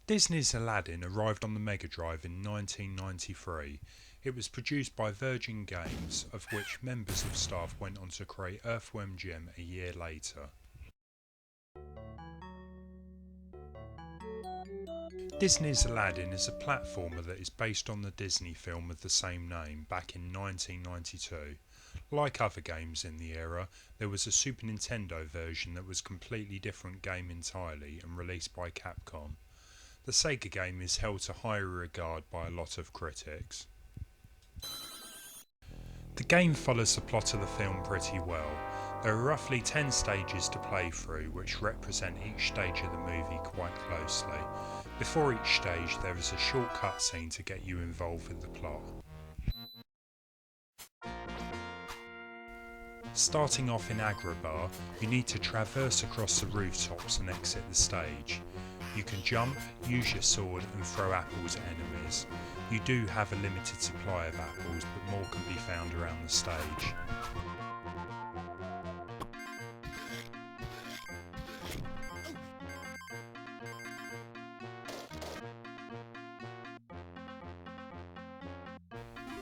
Disney's Aladdin arrived on the Megadrive in 1993. It was produced by Virgin Games, of which members of staff went on to create Earthworm Jim a year later. Disney's Aladdin is a platformer that is based on the Disney film of the same name back in 1992. Like other games in the era, there was a Super Nintendo version that was a completely different game entirely and released by Capcom. The Sega game is held to higher regard by a lot of critics. The game follows the plot of the film pretty well. There are roughly 10 stages to play through, which represent each stage of the movie quite closely. Before each stage there is a short cutscene to get you involved with the plot. Starting off in Agrabah, you need to traverse across the rooftops and exit the stage. You can jump, use your sword and throw apples at enemies. You do have a limited supply of apples, but more can be found around the stage.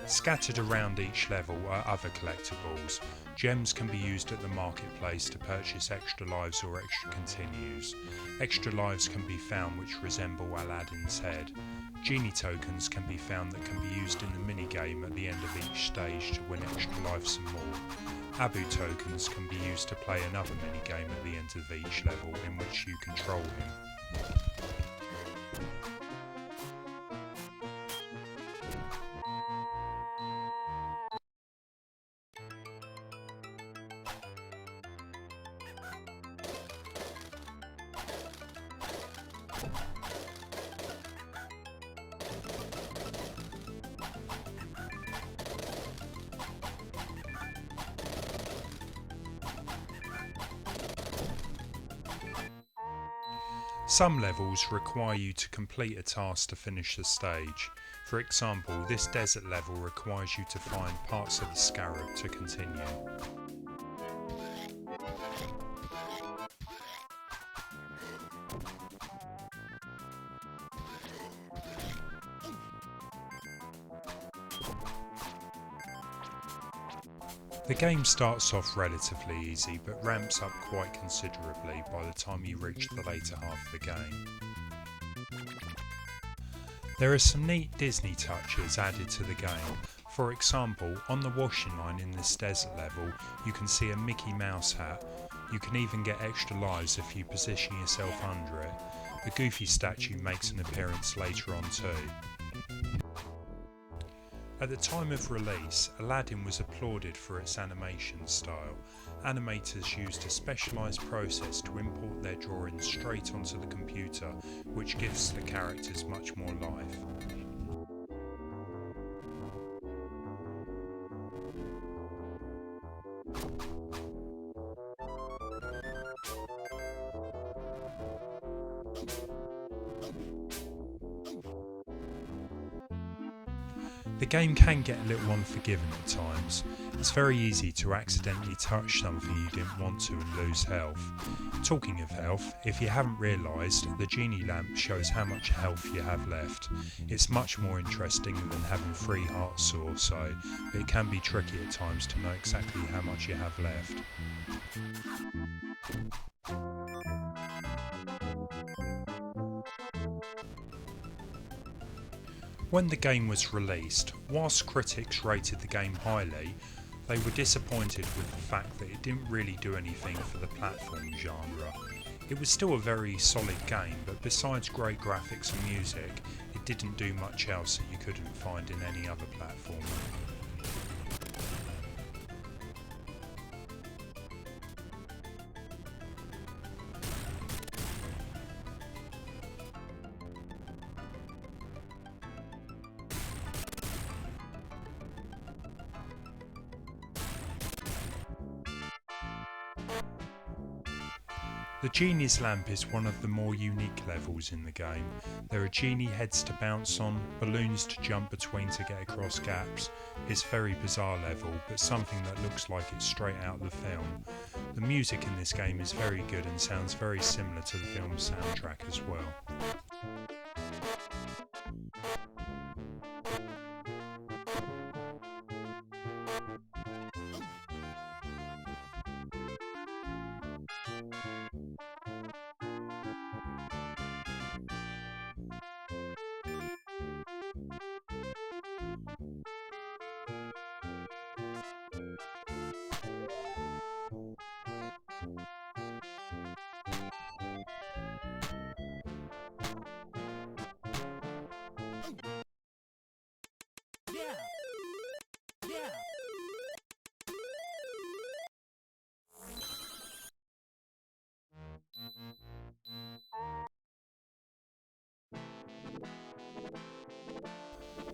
Scattered around each level are other collectibles. Gems can be used at the marketplace to purchase extra lives or extra continues. Extra lives can be found which resemble Aladdin's head. Genie tokens can be found that can be used in the minigame at the end of each stage to win extra lives and more. Abu tokens can be used to play another minigame at the end of each level in which you control him. Some levels require you to complete a task to finish the stage. For example, this desert level requires you to find parts of the scarab to continue. The game starts off relatively easy but ramps up quite considerably by the time you reach the later half of the game. There are some neat Disney touches added to the game. For example, on the washing line in this desert level you can see a Mickey Mouse hat. You can even get extra lives if you position yourself under it. The Goofy statue makes an appearance later on too. At the time of release, Aladdin was applauded for its animation style. Animators used a specialised process to import their drawings straight onto the computer, which gives the characters much more life. The game can get a little unforgiving at times. It's very easy to accidentally touch something you didn't want to and lose health. Talking of health, if you haven't realised, the genie lamp shows how much health you have left. It's much more interesting than having 3 hearts or so, but it can be tricky at times to know exactly how much you have left. When the game was released, whilst critics rated the game highly, they were disappointed with the fact that it didn't really do anything for the platform genre. It was still a very solid game, but besides great graphics and music, it didn't do much else that you couldn't find in any other platform. The Genie's Lamp is one of the more unique levels in the game. There are genie heads to bounce on, balloons to jump between to get across gaps. It's a very bizarre level, but something that looks like it's straight out of the film. The music in this game is very good and sounds very similar to the film's soundtrack as well.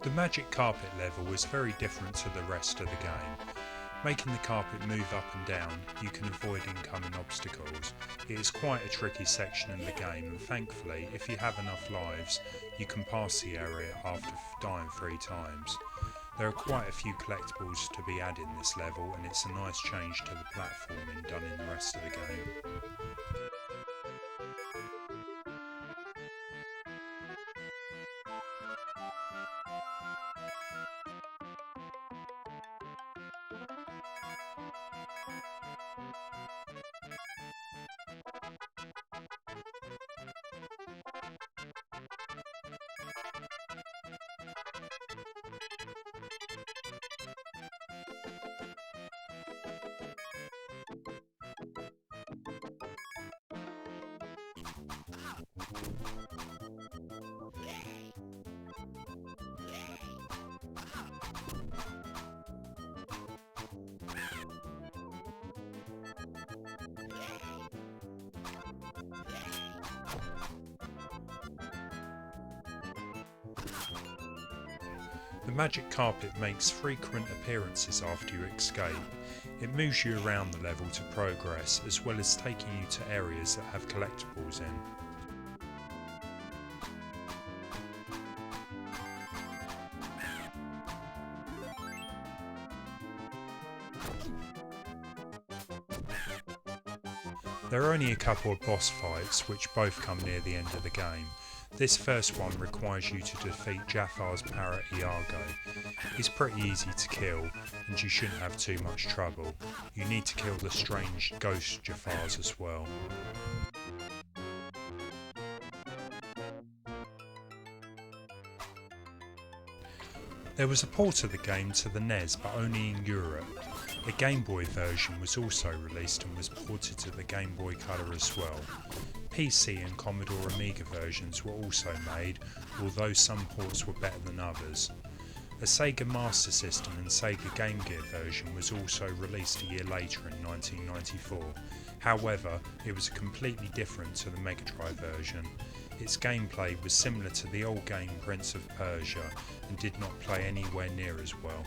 The magic carpet level is very different to the rest of the game. Making the carpet move up and down, you can avoid incoming obstacles. It is quite a tricky section in the game, and thankfully, if you have enough lives, you can pass the area after dying 3 times. There are quite a few collectibles to be added in this level, and it's a nice change to the platforming done in the rest of the game. The magic carpet makes frequent appearances after you escape. It moves you around the level to progress, as well as taking you to areas that have collectibles in. There are only a couple of boss fights, which both come near the end of the game. This first one requires you to defeat Jafar's parrot Iago. He's pretty easy to kill, and you shouldn't have too much trouble. You need to kill the strange ghost Jafars as well. There was a port of the game to the NES, but only in Europe. A Game Boy version was also released and was ported to the Game Boy Color as well. PC and Commodore Amiga versions were also made, although some ports were better than others. A Sega Master System and Sega Game Gear version was also released a year later in 1994. However, it was completely different to the Megadrive version. Its gameplay was similar to the old game Prince of Persia and did not play anywhere near as well.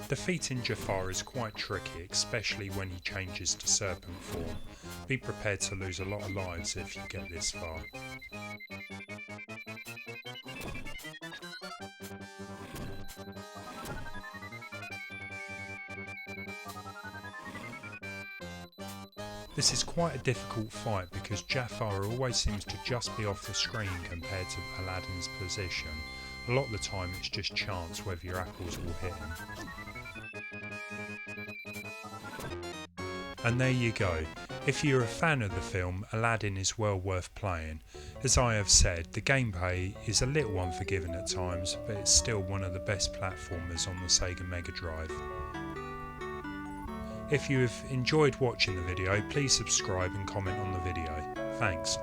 Defeating Jafar is quite tricky, especially when he changes to serpent form. Be prepared to lose a lot of lives if you get this far. This is quite a difficult fight because Jafar always seems to just be off the screen compared to Aladdin's position. A lot of the time it's just chance whether your apples will hit him. And there you go. If you're a fan of the film, Aladdin is well worth playing. As I have said, the gameplay is a little unforgiving at times, but it's still one of the best platformers on the Sega Megadrive. If you have enjoyed watching the video, please subscribe and comment on the video. Thanks.